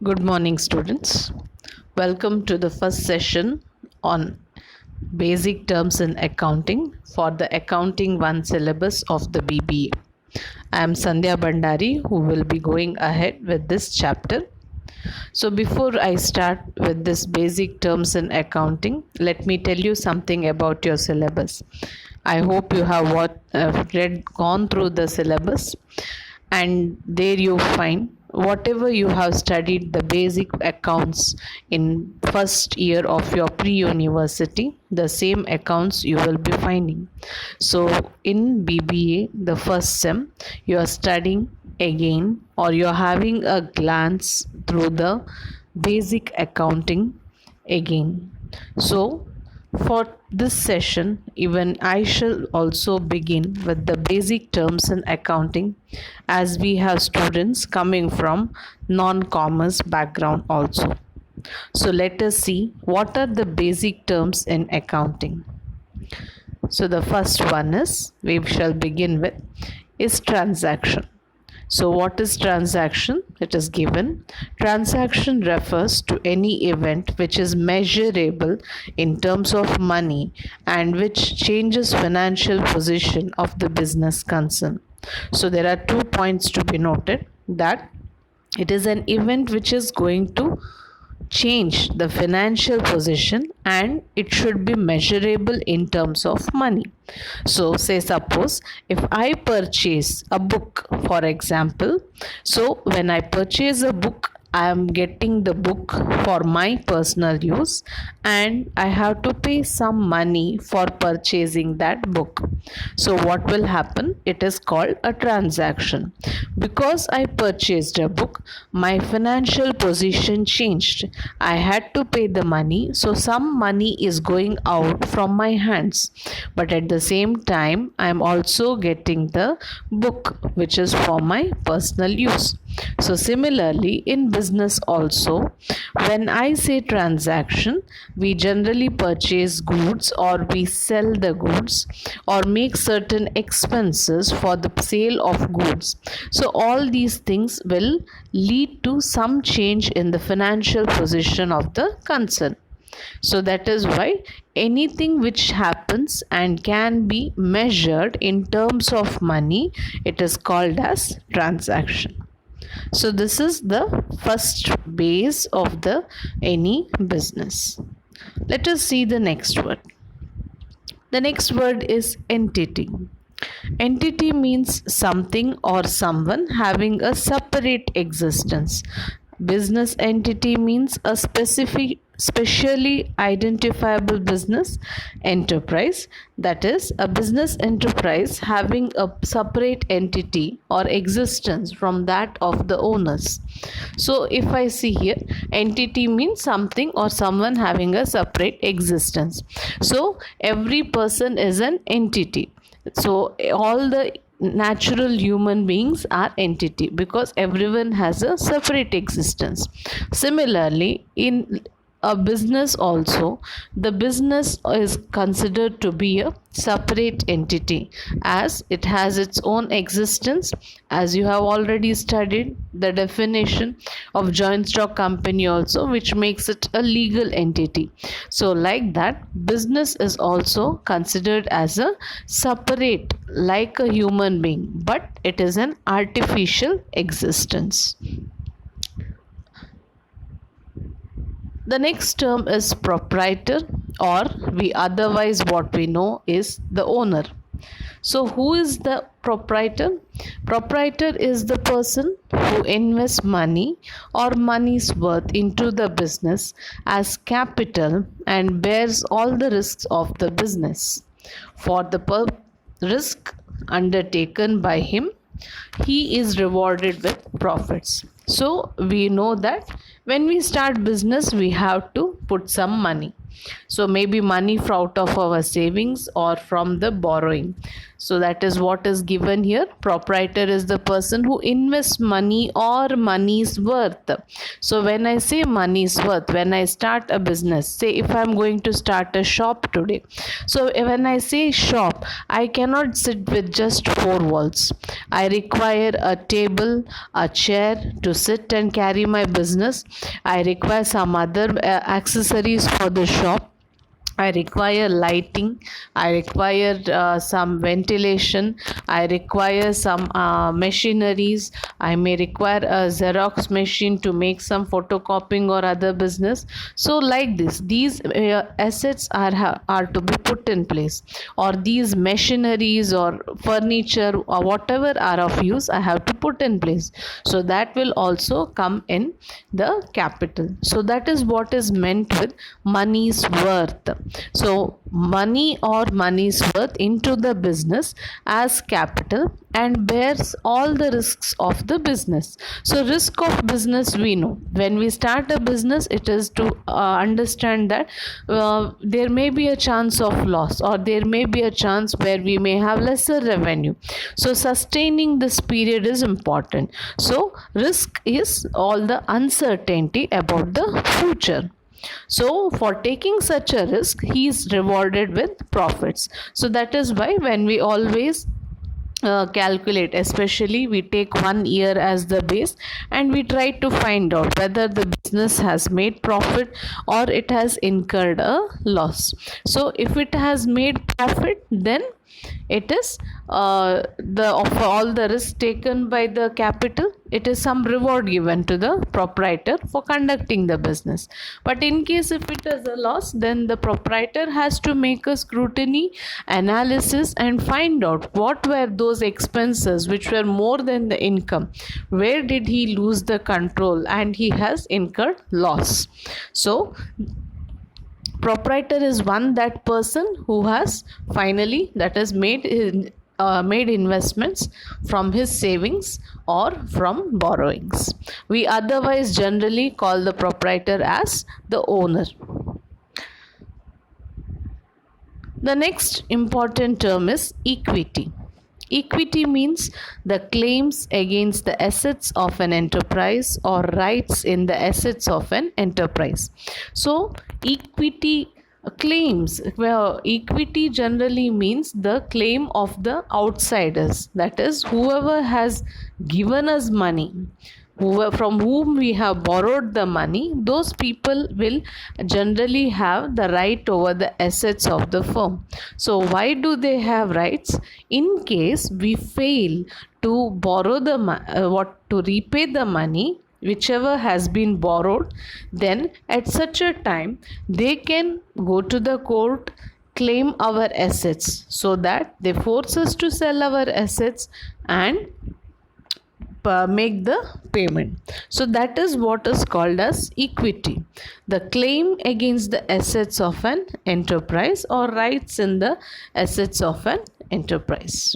Good morning, students. Welcome to the first session on basic terms in accounting for the Accounting 1 syllabus of the BBA. I am Sandhya Bandari, who will be going ahead with this chapter. So, before I start with this basic terms in accounting, let me tell you something about your syllabus. I hope you have gone through the syllabus, and there you find whatever you have studied the basic accounts in first year of your pre-university, the same accounts you will be finding. So in BBA, the first sem, you are studying again, or you're having a glance through the basic accounting again. So for this session, even I shall also begin with the basic terms in accounting, as we have students coming from non-commerce background also. So let us see what are the basic terms in accounting. So the first one is, we shall begin with, is transaction. So what is transaction? It is given. Transaction refers to any event which is measurable in terms of money and which changes financial position of the business concern. So there are 2 points to be noted, that it is an event which is going to change the financial position and it should be measurable in terms of money. So say suppose if I purchase a book, for example, so when I purchase a book, I am getting the book for my personal use and I have to pay some money for purchasing that book. So what will happen? It is called a transaction. Because I purchased a book, my financial position changed. I had to pay the money, so some money is going out from my hands. But at the same time, I am also getting the book which is for my personal use. So similarly in business also, when I say transaction, we generally purchase goods or we sell the goods or make certain expenses for the sale of goods. So all these things will lead to some change in the financial position of the concern. So that is why anything which happens and can be measured in terms of money, it is called as transaction. So this is the first base of the any business. Let us see the next word. The next word is entity. Entity means something or someone having a separate existence. Business entity means a specially identifiable business enterprise, that is a business enterprise having a separate entity or existence from that of the owners. So if I see here, entity means something or someone having a separate existence. So every person is an entity. So all the natural human beings are entity because everyone has a separate existence. Similarly, in a business also, the business is considered to be a separate entity as it has its own existence. As you have already studied the definition of joint stock company also, which makes it a legal entity. So like that, business is also considered as a separate, like a human being, but it is an artificial existence. The next term is proprietor, or we otherwise what we know is the owner. So who is the proprietor? Proprietor is the person who invests money or money's worth into the business as capital and bears all the risks of the business. For the risk undertaken by him, he is rewarded with profits. So we know that when we start business, we have to put some money. So maybe money out of our savings or from the borrowing. So that is what is given here. Proprietor is the person who invests money or money's worth. So when I say money's worth, when I start a business, say if I'm going to start a shop today, so when I say shop, I cannot sit with just four walls. I require a table, a chair to sit and carry my business. I require some other accessories for the shop. I require lighting, I require some ventilation, I require some machineries, I may require a Xerox machine to make some photocopying or other business. So like this, these assets are to be put in place, or these machineries or furniture or whatever are of use, I have to put in place. So that will also come in the capital. So that is what is meant with money's worth. So money or money's worth into the business as capital and bears all the risks of the business. So risk of business, we know when we start a business, it is to understand that there may be a chance of loss, or there may be a chance where we may have lesser revenue. So sustaining this period is important. So risk is all the uncertainty about the future. So for taking such a risk, he is rewarded with profits. So that is why when we always calculate, especially we take 1 year as the base and we try to find out whether the business has made profit or it has incurred a loss. So if it has made profit, then it is the of all the risk taken by the capital, it is some reward given to the proprietor for conducting the business. But in case if it is a loss, then the proprietor has to make a scrutiny analysis and find out what were those expenses which were more than the income, where did he lose the control and he has incurred loss. So proprietor is that person who has finally, that is made investments from his savings or from borrowings. We otherwise generally call the proprietor as the owner. The next important term is equity. Equity means the claims against the assets of an enterprise or rights in the assets of an enterprise. So equity claims, well, equity generally means the claim of the outsiders, that is whoever has given us money, from whom we have borrowed the money, those people will generally have the right over the assets of the firm. So why do they have rights? In case we fail to borrow to repay the money whichever has been borrowed, then at such a time they can go to the court, claim our assets, so that they force us to sell our assets and make the payment. So that is what is called as equity, the claim against the assets of an enterprise or rights in the assets of an enterprise.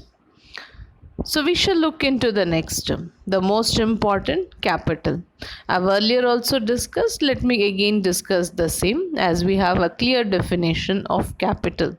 So we shall look into the next term, the most important, capital. I've earlier also discussed, let me again discuss the same, as we have a clear definition of capital.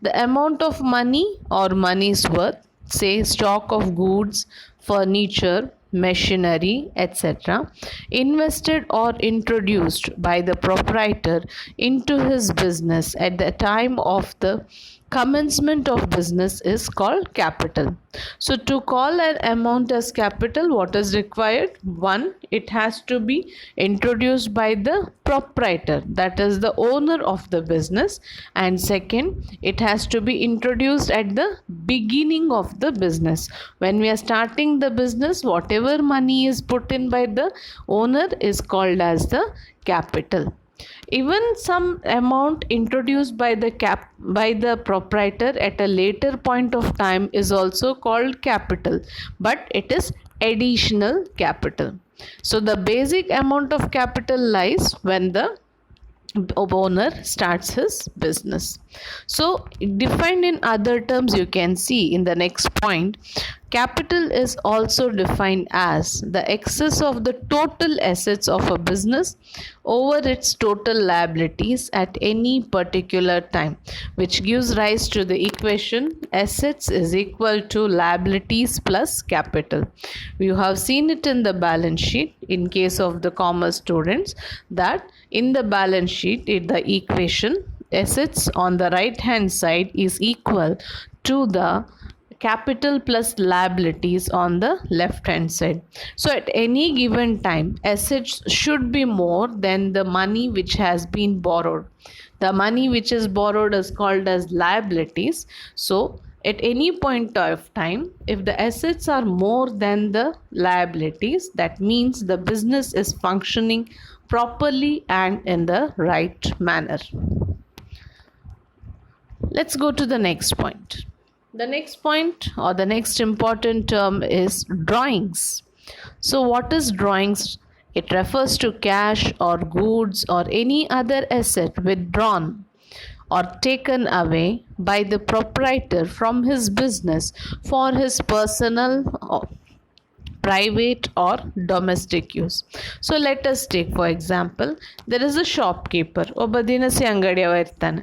The amount of money or money's worth, say stock of goods, furniture, machinery, etc., invested or introduced by the proprietor into his business at the time of the commencement of business is called capital. So to call an amount as capital, what is required? One, it has to be introduced by the proprietor, that is the owner of the business, and second, it has to be introduced at the beginning of the business. When we are starting the business, whatever money is put in by the owner is called as the capital. Even some amount introduced by the proprietor at a later point of time is also called capital, but it is additional capital. So the basic amount of capital lies when the owner starts his business. So defined in other terms, you can see in the next point, Capital is also defined as the excess of the total assets of a business over its total liabilities at any particular time, which gives rise to the equation assets is equal to liabilities plus capital. You have seen it in the balance sheet in case of the commerce students, that in the balance sheet the equation assets on the right hand side is equal to the capital plus liabilities on the left hand side. So at any given time assets should be more than the money which has been borrowed. The money which is borrowed is called as liabilities. So at any point of time, if the assets are more than the liabilities, that means the business is functioning properly and in the right manner. Let's go to the next point. The next point or the next important term is drawings. So what is drawings? It refers to cash or goods or any other asset withdrawn or taken away by the proprietor from his business for his personal, private or domestic use. So let us take for example, there is a shopkeeper, ಒಬ್ಬ ದಿನಸಿ ಅಂಗಡಿಯವ ಇರ್ತಾನೆ.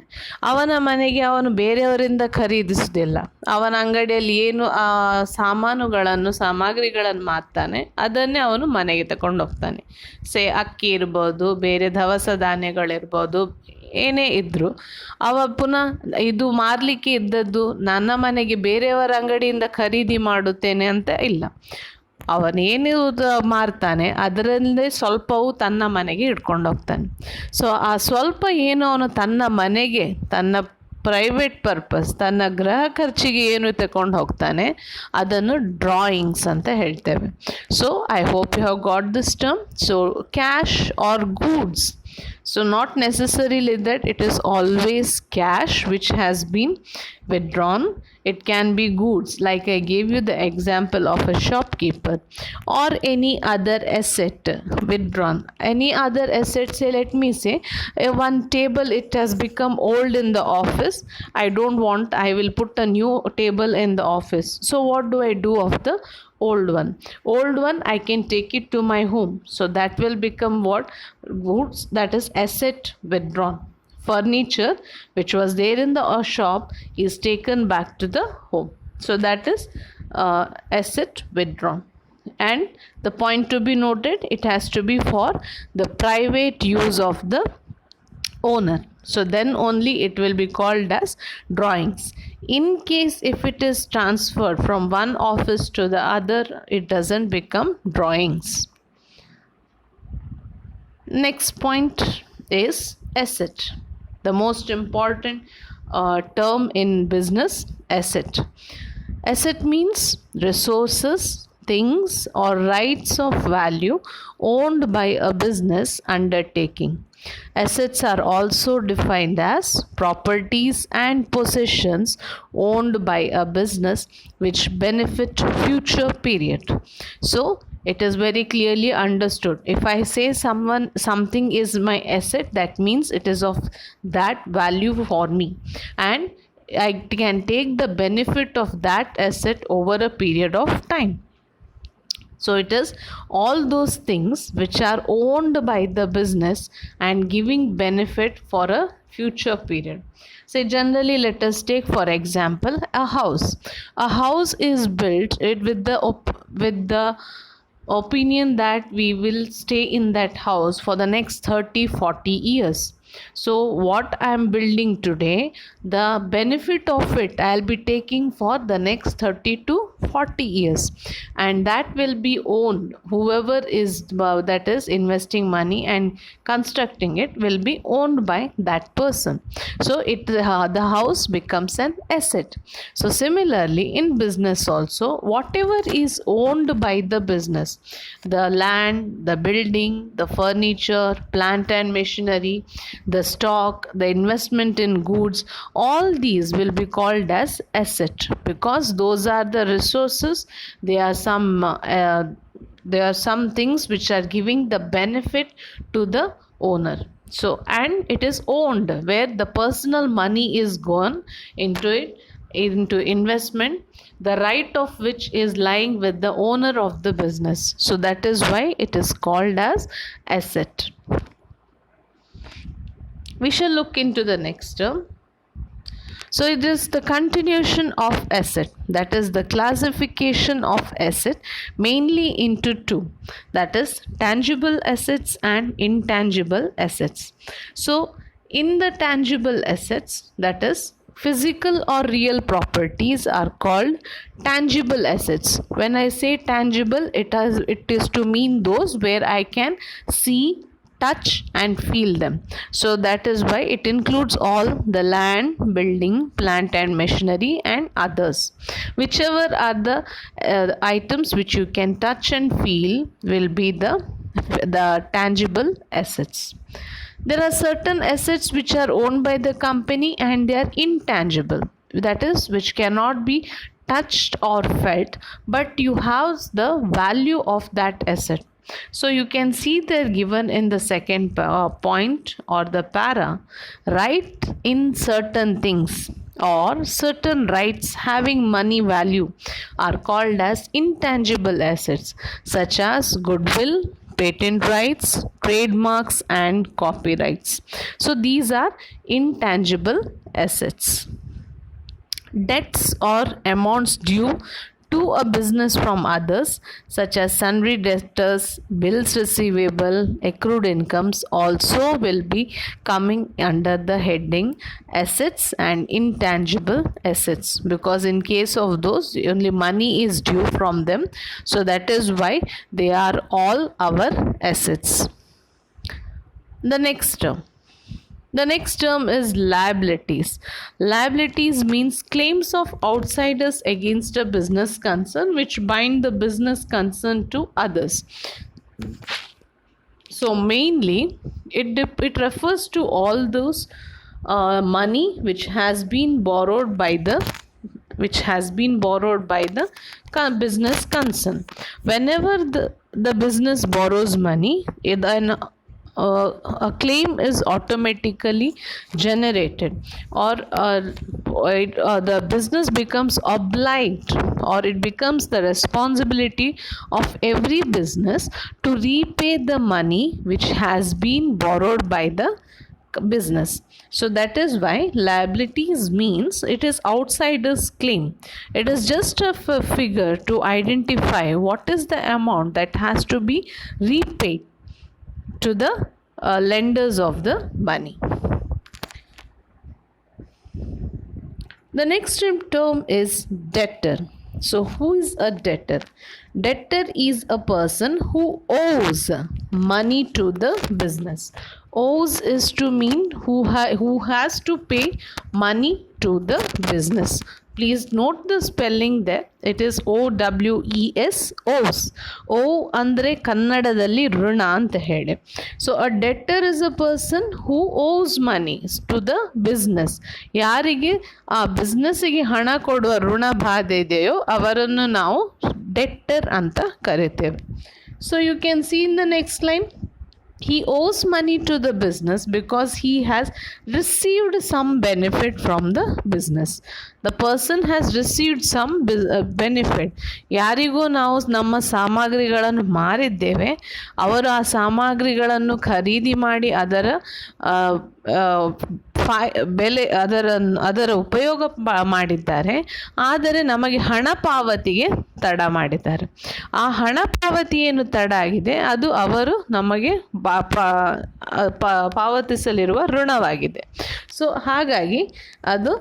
ಅವನ ಮನೆಗೆ ಅವನು ಬೇರೆಯವರಿಂದ ಖರೀದಿಸುವುದಿಲ್ಲ. ಅವನ ಅಂಗಡಿಯಲ್ಲಿ ಏನು ಸಾಮಗ್ರಿಗಳನ್ನು ಮಾರ್ತಾನೆ ಅದನ್ನೇ ಅವನು ಮನೆಗೆ ತಗೊಂಡು ಹೋಗ್ತಾನೆ. ಅಕ್ಕಿ ಇರ್ಬೋದು, ಬೇರೆ ದವಸ ಧಾನ್ಯಗಳಿರ್ಬೋದು, ಏನೇ ಇದ್ದರೂ ಅವ ಪುನಃ ಇದು ಮಾರಲಿಕ್ಕೆ ಇದ್ದದ್ದು ನನ್ನ ಮನೆಗೆ ಬೇರೆಯವರ ಅಂಗಡಿಯಿಂದ ಖರೀದಿ ಮಾಡುತ್ತೇನೆ ಅಂತ ಇಲ್ಲ. ಅವನೇನು ಮಾರ್ತಾನೆ ಅದರಲ್ಲೇ ಸ್ವಲ್ಪವು ತನ್ನ ಮನೆಗೆ ಇಟ್ಕೊಂಡು ಹೋಗ್ತಾನೆ. ಸೊ ಆ ಸ್ವಲ್ಪ ಏನು ಅವನು ತನ್ನ ಮನೆಗೆ, ತನ್ನ ಪ್ರೈವೇಟ್ ಪರ್ಪಸ್, ತನ್ನ ಗೃಹ ಖರ್ಚಿಗೆ ಏನು ತಗೊಂಡು ಹೋಗ್ತಾನೆ ಅದನ್ನು ಡ್ರಾಯಿಂಗ್ಸ್ ಅಂತ ಹೇಳ್ತೇವೆ. So I hope you have got this term. So cash or goods. So not necessarily that it is always cash which has been withdrawn. It can be goods, like I gave you the example of a shopkeeper, or any other asset withdrawn. Any other asset, say let me say one table, it has become old in the office. I don't want, I will put a new table in the office. So what do I do of the old one? I can take it to my home. So that will become what? Goods, that is asset withdrawn. Furniture which was there in the shop is taken back to the home. So that is asset withdrawn. And the point to be noted, it has to be for the private use of the owner. So then only it will be called as drawings. In case if it is transferred from one office to the other, it doesn't become drawings. Next point is asset. The most important term in business, asset. Asset means resources, things or rights of value owned by a business undertaking. Assets are also defined as properties and possessions owned by a business which benefit future period. So it is very clearly understood. If I say something is my asset, that means it is of that value for me, and I can take the benefit of that asset over a period of time. So it is all those things which are owned by the business and giving benefit for a future period. Say generally, let us take for example a house. A house is built with the opinion that we will stay in that house for the next 30-40 years. So what I am building today, the benefit of it I'll be taking for the next 30 to 40 years, and that will be owned. Whoever is that is investing money and constructing it will be owned by that person. So the house becomes an asset. So similarly in business also, whatever is owned by the business, the land, the building, the furniture, plant and machinery, the stock, the investment in goods, all these will be called as asset, because those are the resources. There are some things which are giving the benefit to the owner. So and it is owned, where the personal money is gone into it, into investment. the right of which is lying with the owner of the business. So that is why it is called as asset. We shall look into the next term. So it is the continuation of asset, that is the classification of asset mainly into two, that is tangible assets and intangible assets. So in the tangible assets, that is physical or real properties are called tangible assets. When I say tangible, it is to mean those where I can see, touch and feel them. So that is why it includes all the land, building, plant and machinery and others. Whichever are the items which you can touch and feel will be the tangible assets. There are certain assets which are owned by the company and they are intangible, that is which cannot be touched or felt, but you have the value of that asset. So you can see they're given in the second point or the para, right in certain things or certain rights having money value are called as intangible assets, such as goodwill, patent rights, trademarks and copyrights. So these are intangible assets. Debts or amounts due to a business from others, such as sundry debtors, bills receivable, accrued incomes, also will be coming under the heading assets and intangible assets, because in case of those only money is due from them. So that is why they are all our assets. The next term is liabilities. Liabilities means claims of outsiders against a business concern which bind the business concern to others. So mainly it refers to all those money which has been borrowed by the business concern. Whenever the business borrows money, then a claim is automatically generated, or the business becomes obliged, or it becomes the responsibility of every business to repay the money which has been borrowed by the business. So that is why liabilities means it is outsider's claim. It is just a figure to identify what is the amount that has to be repaid to the lenders of the money. The next term is debtor. So who is a debtor? Debtor is a person who owes money to the business. Owes is to mean who has to pay money to the business. Please note the spelling there. It is OWES, owes. O andre kannadadalli runa anta heli. So a debtor is a person who owes money to the business. ಯಾರಿಗೆ ಆ ಬಿಸ್ನೆಸ್ಸಿಗೆ ಹಣ ಕೊಡುವ ಋಣ ಬಾಧೆ ಇದೆಯೋ ಅವರನ್ನು ನಾವು ಡೆಟ್ಟರ್ ಅಂತ ಕರಿತೇವೆ. So you can see in the next line, he owes money to the business because he has received some benefit from the business. The person has received some benefit. ಯಾರಿಗೂ ನಾವು ನಮ್ಮ ಸಾಮಗ್ರಿಗಳನ್ನು ಮಾರಿದ್ದೇವೆ, ಅವರು ಆ ಸಾಮಗ್ರಿಗಳನ್ನು ಖರೀದಿ ಮಾಡಿ ಅದರ ಬೆಲೆ ಅದರ ಉಪಯೋಗ ಮಾಡಿದ್ದಾರೆ, ಆದರೆ ನಮಗೆ ಹಣ ಪಾವತಿಗೆ ತಡ ಮಾಡಿದ್ದಾರೆ. ಆ ಹಣ ಪಾವತಿ ಏನು ತಡ ಆಗಿದೆ ಅದು ಅವರು ನಮಗೆ ಪಾವತಿಸಲಿರುವ ಋಣವಾಗಿದೆ. ಸೊ ಹಾಗಾಗಿ ಅದು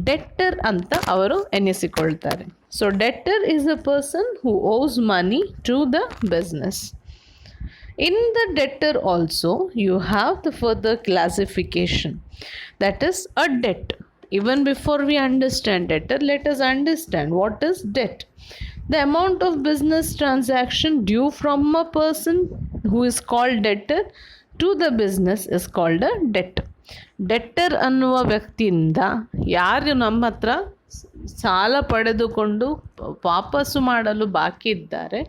ಡೆಟ್ಟರ್ ಅಂತ ಅವರು ಎನ್ನಿಸಿಕೊಳ್ತಾರೆ. So debtor is a person who owes money to the business. In the debtor also you have the further classification, that is a debt. Even before we understand debtor, let us understand what is debt. The amount of business transaction due from a person who is called debtor to the business is called a debt. ಡೆಟ್ಟರ್ ಅನ್ನುವ ವ್ಯಕ್ತಿಯಿಂದ ಯಾರು ನಮ್ಮ ಹತ್ರ ಸಾಲ ಪಡೆದುಕೊಂಡು ವಾಪಸ್ಸು ಮಾಡಲು ಬಾಕಿ ಇದ್ದಾರೆ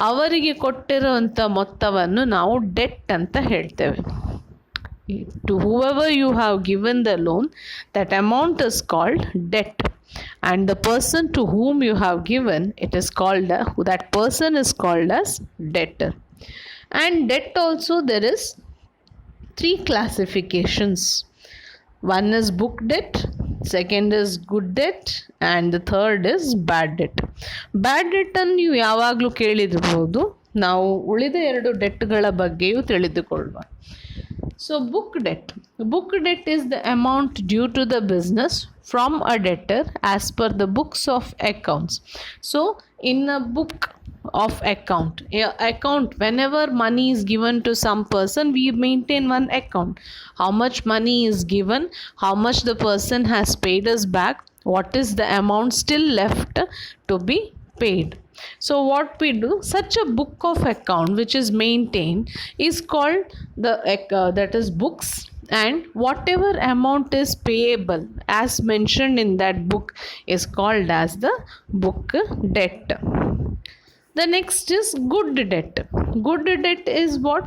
ಅವರಿಗೆ ಕೊಟ್ಟಿರುವಂಥ ಮೊತ್ತವನ್ನು ನಾವು ಡೆಟ್ ಅಂತ ಹೇಳ್ತೇವೆ. To whoever you have given the loan, that amount is called debt. and the person to whom you have given, it is called, that person is called as debtor. And debt also, there is three classifications. One is book debt, second is good debt, and the third is bad debt. Bad debt ಅನ್ನು ನೀವು ಯಾವಾಗಲೂ ಕೇಳಿರಬಹುದು. ನಾವು ಉಳಿದ ಎರಡು ಡೆಟ್ಗಳ ಬಗ್ಗೆಯೂ ತಿಳಿದುಕೊಳ್ಳುವ. So book debt is the amount due to the business from a debtor as per the books of accounts. So in a book of account, whenever money is given to some person, we maintain one account. How much money is given, how much the person has paid us back, what is the amount still left to be paid. So what we do, such a book of account which is maintained is called that is books, and whatever amount is payable as mentioned in that book is called as the book debt. The next is good debt. Good debt is what?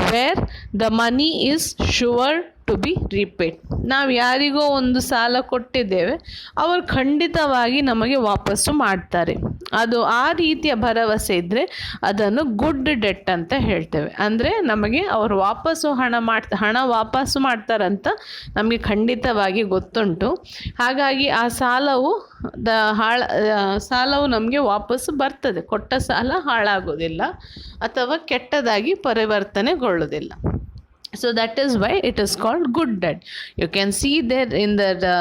Where the money is sure to be repaid. ನಾವು ಯಾರಿಗೋ ಒಂದು ಸಾಲ ಕೊಟ್ಟಿದ್ದೇವೆ, ಅವರು ಖಂಡಿತವಾಗಿ ನಮಗೆ ವಾಪಸ್ಸು ಮಾಡ್ತಾರೆ. ಅದು ಆ ರೀತಿಯ ಭರವಸೆ ಇದ್ದರೆ ಅದನ್ನು ಗುಡ್ ಡೆಟ್ ಅಂತ ಹೇಳ್ತೇವೆ. ಅಂದರೆ ನಮಗೆ ಅವರು ಹಣ ವಾಪಸ್ಸು ಮಾಡ್ತಾರಂತ ನಮಗೆ ಖಂಡಿತವಾಗಿ ಗೊತ್ತುಂಟು. ಹಾಗಾಗಿ ಆ ಸಾಲವು ನಮಗೆ ವಾಪಸ್ಸು ಬರ್ತದೆ. ಕೊಟ್ಟ ಸಾಲ ಹಾಳಾಗೋದಿಲ್ಲ ಅಥವಾ ಕೆಟ್ಟದಾಗಿ ಪರಿವರ್ತನೆಗೊಳ್ಳುವುದಿಲ್ಲ. So that is why it is called good debt. You can see there in the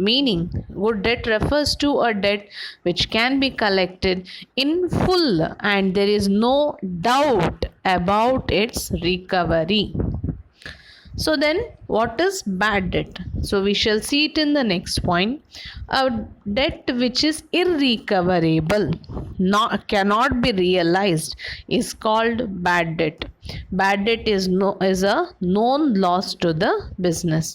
meaning, good debt refers to a debt which can be collected in full and there is no doubt about its recovery. So then what is bad debt? So we shall see it in the next point. A debt which is irrecoverable, cannot be realized, is called bad debt. Bad debt is a known loss to the business.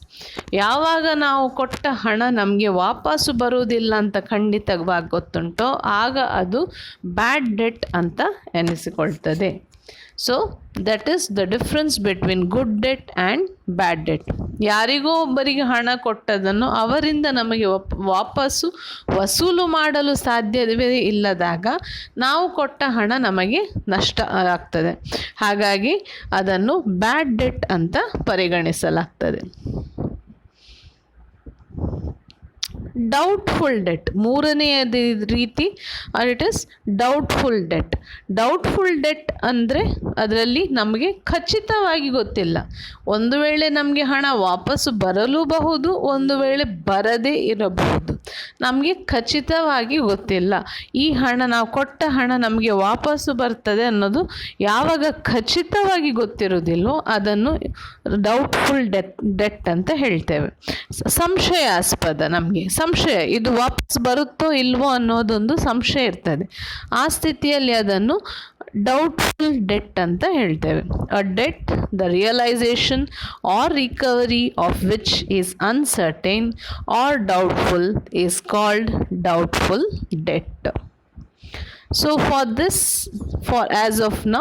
ಯಾವಾಗ ನಾವು ಕೊಟ್ಟ ಹಣ ನಮಗೆ ವಾಪಸ್ಸು ಬರುವುದಿಲ್ಲ ಅಂತ ಖಂಡಿತವಾಗಿ ಗೊತ್ತುಂಟೋ ಆಗ ಅದು ಬ್ಯಾಡ್ ಡೆಟ್ ಅಂತ ಎನಿಸಿಕೊಳ್ತದೆ. So that is the difference between good debt and bad debt. ಯಾರಿಗೋ ಒಬ್ಬರಿಗೆ ಹಣ ಕೊಟ್ಟದನ್ನು ಅವರಿಂದ ನಮಗೆ ವಾಪಸ್ಸು ವಸೂಲು ಮಾಡಲು ಸಾಧ್ಯವೇ ಇಲ್ಲದಾಗ ನಾವು ಕೊಟ್ಟ ಹಣ ನಮಗೆ ನಷ್ಟ ಆಗ್ತದೆ. ಹಾಗಾಗಿ ಅದನ್ನು ಬ್ಯಾಡ್ ಡೆಟ್ ಅಂತ ಪರಿಗಣಿಸಲಾಗ್ತದೆ. ಡೌಟ್ಫುಲ್ ಡೆಟ್, ಮೂರನೆಯ ರೀತಿ, it is doubtful debt. Doubtful debt ಅಂದರೆ ಅದರಲ್ಲಿ ನಮಗೆ ಖಚಿತವಾಗಿ ಗೊತ್ತಿಲ್ಲ. ಒಂದು ವೇಳೆ ನಮಗೆ ಹಣ ವಾಪಸ್ಸು ಬರಲೂಬಹುದು, ಒಂದು ವೇಳೆ ಬರದೇ ಇರಬಹುದು. ನಮಗೆ ಖಚಿತವಾಗಿ ಗೊತ್ತಿಲ್ಲ. ಈ ಹಣ, ನಾವು ಕೊಟ್ಟ ಹಣ ನಮಗೆ ವಾಪಸ್ಸು ಬರ್ತದೆ ಅನ್ನೋದು ಯಾವಾಗ ಖಚಿತವಾಗಿ ಗೊತ್ತಿರೋದಿಲ್ಲೋ ಅದನ್ನು ಡೌಟ್ಫುಲ್ ಡೆಟ್ ಅಂತ ಹೇಳ್ತೇವೆ. ಸಂಶಯಾಸ್ಪದ, ನಮಗೆ ಸಂಶಯ ಇದು ವಾಪಸ್ ಬರುತ್ತೋ ಇಲ್ವೋ ಅನ್ನೋದೊಂದು ಸಂಶಯ ಇರ್ತದೆ. ಆ ಸ್ಥಿತಿಯಲ್ಲಿ ಅದನ್ನು ಡೌಟ್ಫುಲ್ ಡೆಟ್ ಅಂತ ಹೇಳ್ತೇವೆ. A debt the realisation or recovery of which is uncertain or doubtful is called doubtful debt. So for as of now,